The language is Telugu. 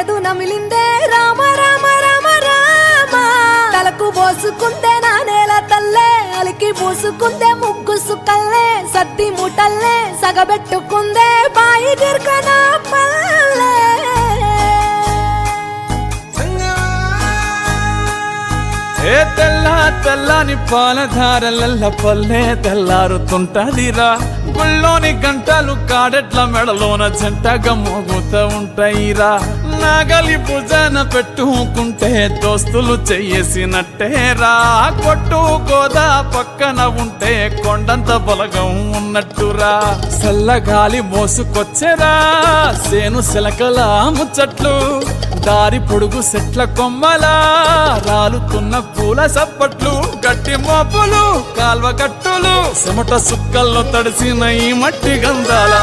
చేదు నమిలిందే రామ రామ రామ రామ తలకు పోసుకుందే నా నేల తల్లే అలికి పూసుకుందే ముగ్గు సుక్కల్లే సత్తి మూటల్లే సగబెట్టుకుందే బాయి దిర్కన పల్లె ఏ తెల్ల తెల్లని పాలధారలల్ల పల్లె తెల్లారుతుంటదిరా గుళ్ళోని గంటలు కాడెట్ల మెడలోన జంటగా మోగుతూ ఉంటాయిరా నాగలి భుజాన పెట్టుకుంటే దోస్తులు చెయ్యేసినట్టేరా కొట్టు గోదా పక్కన ఉంటే కొండంత బలగం ఉన్నట్టురా చల్లగాలి మోసుకొచ్చెరా సేను శిలకల ముచ్చట్లు దారి పొడుగు సెట్ల కొమ్మలా రాలుతున్న పూల సప్పట్లు గట్టి మోపులు కాల్వ కట్టులు చెమట సుక్కల్లో తడిసిన ఈ మట్టి గంధాల